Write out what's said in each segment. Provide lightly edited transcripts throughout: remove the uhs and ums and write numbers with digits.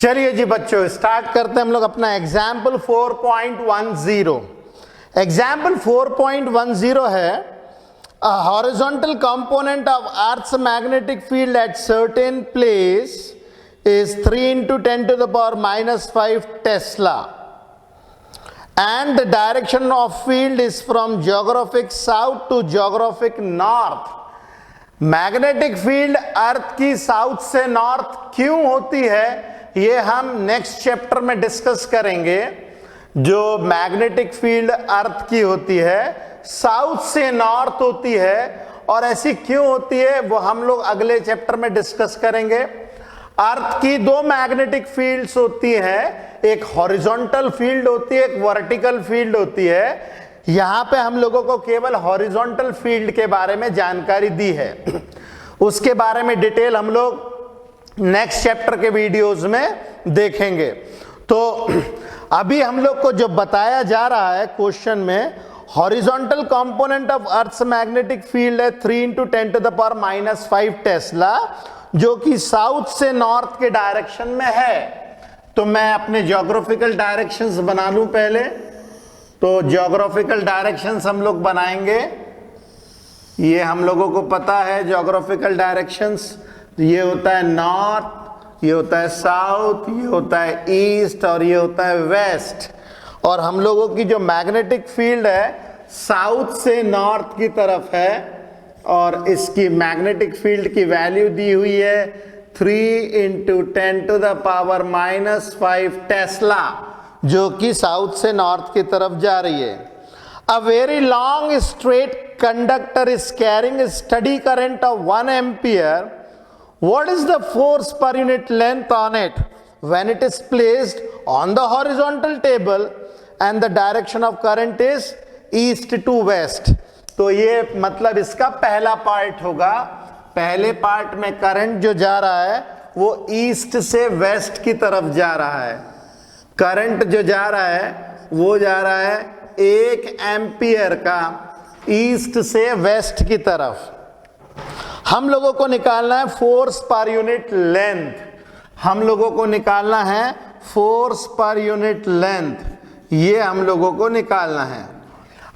चलिए जी बच्चों, स्टार्ट करते हैं हम लोग अपना एग्जाम्पल 4.10। एग्जाम्पल 4.10 है a horizontal component of Earth's magnetic field at certain place is 3 into 10 to the power minus 5 Tesla and the direction of field is from geographic south to geographic north। Magnetic field earth की south से north क्यों होती है ये हम next chapter में discuss करेंगे। जो मैग्नेटिक फील्ड अर्थ की होती है साउथ से नॉर्थ होती है और ऐसी क्यों होती है वो हम लोग अगले चैप्टर में डिस्कस करेंगे। अर्थ की दो मैग्नेटिक फील्ड्स होती हैं, एक हॉरिजॉन्टल फील्ड होती है, एक वर्टिकल फील्ड होती है। यहां पे हम लोगों को केवल हॉरिजॉन्टल फील्ड के बारे में जानकारी दी है, उसके बारे में डिटेल हम लोग नेक्स्ट चैप्टर के वीडियोस में देखेंगे। तो अभी हम लोग को जो बताया जा रहा है क्वेश्चन में, horizontal component of earth's magnetic field है 3 into 10 to the power minus 5 tesla, जो कि साउथ से नॉर्थ के डायरेक्शन में है। तो मैं अपने ज्योग्राफिकल डायरेक्शंस बना लूं पहले। तो ज्योग्राफिकल डायरेक्शंस हम लोग बनाएंगे, ये हम लोगों को पता है ज्योग्राफिकल डायरेक्शंस। ये होता है नॉर्थ, ये होता है साउथ, ये होता है ईस्ट और ये होता है वेस्ट। और हम लोगों की जो मैग्नेटिक फील्ड है साउथ से नॉर्थ की तरफ है और इसकी मैग्नेटिक फील्ड की वैल्यू दी हुई है 3 into 10 to the power minus 5 tesla, जो कि साउथ से नॉर्थ की तरफ जा रही है। A very long straight conductor is carrying study current of 1 ampere. What is the force per unit length on it when it is placed on the horizontal table and the direction of current is east to west? तो ये मतलब इसका पहला part होगा। पहले part में current जो जा रहा है वो ईस्ट से वेस्ट की तरफ जा रहा है। करंट जो जा रहा है वो जा रहा है 1 एम्पियर का ईस्ट से वेस्ट की तरफ। हम लोगों को निकालना है फोर्स पर यूनिट लेंथ, हम लोगों को निकालना है फोर्स पर यूनिट लेंथ, ये हम लोगों को निकालना है।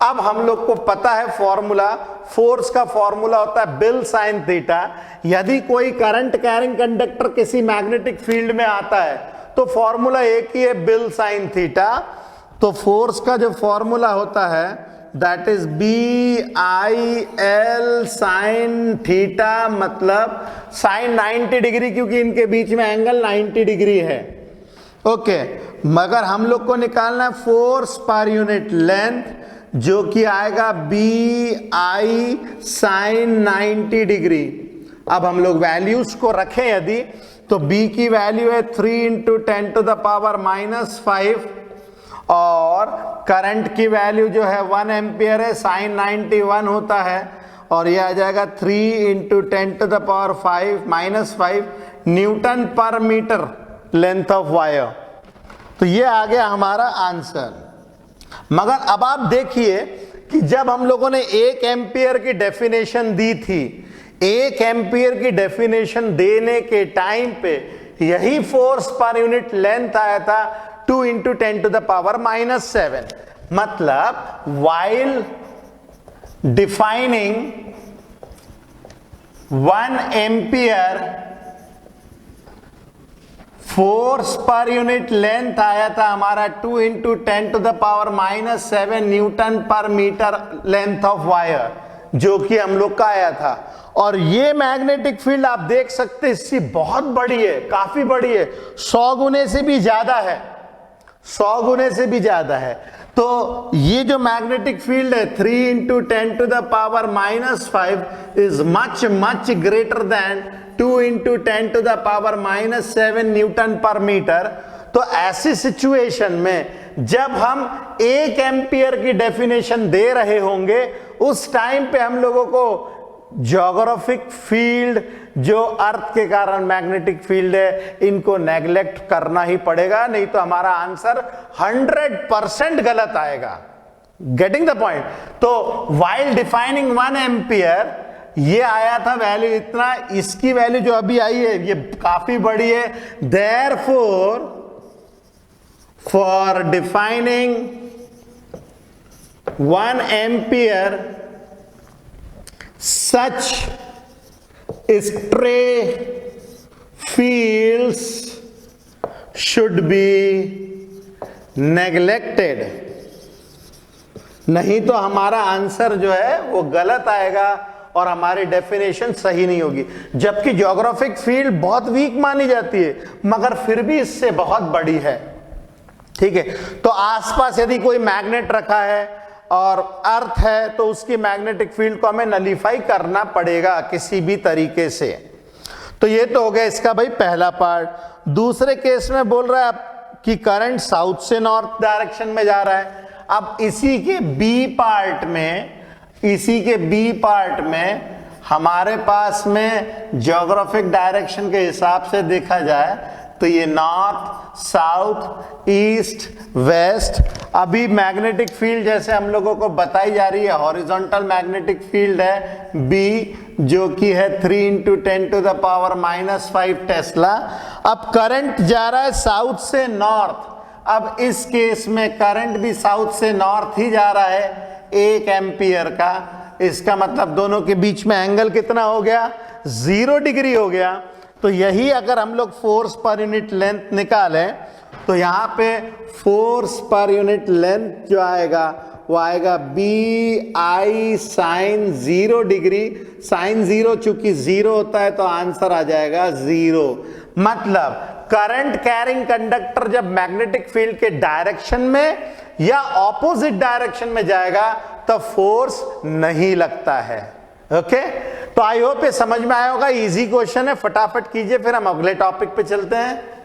अब हम लोग को पता है फॉर्मूला, फोर्स का फॉर्मूला होता है बिल साइन थीटा। यदि कोई करंट कैरिंग कंडक्टर किसी मैग्नेटिक फील्ड में आता है तो फॉर्मूला एक ही है, बिल साइन थीटा। तो फोर्स का जो फॉर्मूला होता है that is BIL sine theta, मतलब साइन 90 डिग्री, क्योंकि इनके बीच में एंगल 90 डिग्री है। ओके, मगर हम लोग को निकालना है फोर्स पर यूनिट लेंथ, जो कि आएगा BI साइन 90 डिग्री। अब हम लोग वैल्यूज को रखें यदि, तो B की वैल्यू है 3 into 10 to the power minus 5 और करंट की वैल्यू जो है 1 एम्पियर है, साइन 91 होता है और यह आ जाएगा 3 into 10 to the power 5 minus 5 newton per metre length of wire. तो ये आ गया हमारा आंसर। मगर अब आप देखिए कि जब हम लोगों ने 1 एम्पियर की डेफिनेशन दी थी, 1 एम्पियर की डेफिनेशन देने के टाइम पे यही फोर्स पर यूनिट लेंथ आया था 2 into 10 to the power minus 7। मतलब while defining 1 ampere force per unit length आया था हमारा 2 into 10 to the power minus 7 newton per metre length of wire, जो कि हम लोग का आया था। और ये मैग्नेटिक फील्ड आप देख सकते हैं इससे बहुत बड़ी है, काफी बड़ी है, 100 गुने से भी ज्यादा है, 100 गुने से भी ज्यादा है। तो ये जो मैग्नेटिक फील्ड है 3 into 10 to the power minus 5 is much much greater than 2 into 10 to the power minus 7 newton per metre. तो ऐसी सिचुएशन में जब हम 1 एम्पियर की डेफिनेशन दे रहे होंगे उस टाइम पे हम लोगों को ज्योग्राफिक फील्ड जो अर्थ के कारण मैग्नेटिक फील्ड है इनको नेग्लेक्ट करना ही पड़ेगा, नहीं तो हमारा आंसर 100% गलत आएगा। Getting the point? तो व्हाइल डिफाइनिंग 1 एम्पियर ये आया था वैल्यू इतना, इसकी वैल्यू जो अभी आई है ये काफी बड़ी है। Therefore for defining 1 ampere such stray fields should be neglected। नहीं तो हमारा आंसर जो है वो गलत आएगा और हमारी डेफिनेशन सही नहीं होगी। जबकि ज्योग्राफिक फील्ड बहुत वीक मानी जाती है मगर फिर भी इससे बहुत बड़ी है। ठीक है, तो आसपास यदि कोई मैग्नेट रखा है और अर्थ है तो उसकी मैग्नेटिक फील्ड को हमें नलीफाई करना पड़ेगा किसी भी तरीके से। तो ये तो हो गया इसका भाई पहला पार्ट। दूसरे केस में बोल रहा है कि करंट साउथ से नॉर्थ डायरेक्शन में जा रहा है। अब इसी के बी पार्ट में हमारे पास में ज्योग्राफिक डायरेक्शन के हिसाब से देखा जाए तो ये नॉर्थ, साउथ, ईस्ट, वेस्ट। अभी मैग्नेटिक फील्ड जैसे हम लोगों को बताई जा रही है हॉरिजॉन्टल मैग्नेटिक फील्ड है बी, जो कि है 3 × 10⁻⁻5 टेस्ला। अब करंट जा रहा है साउथ से नॉर्थ। अब इस केस में करंट भी साउथ से नॉर्थ ही जा रहा है 1 एम्पियर का। इसका मतलब दोनों के बीच में एंगल कितना हो गया? 0 डिग्री हो गया। तो यही अगर हम लोग फोर्स पर यूनिट लेंथ निकालें तो यहाँ पे फोर्स पर यूनिट लेंथ जो आएगा वो आएगा BI sin 0 डिग्री। साइन 0 चूंकि 0 होता है तो आंसर आ जाएगा 0। मतलब करंट कैरिंग कंडक्टर जब मैग्नेटिक फील्ड के डायरेक्शन में या ऑपोजिट डायरेक्शन में जाएगा तो फोर्स नहीं लगता है। ओके, तो आई होप ये समझ में आया होगा। इजी क्वेश्चन है, फटाफट कीजिए फिर हम अगले टॉपिक पे चलते हैं।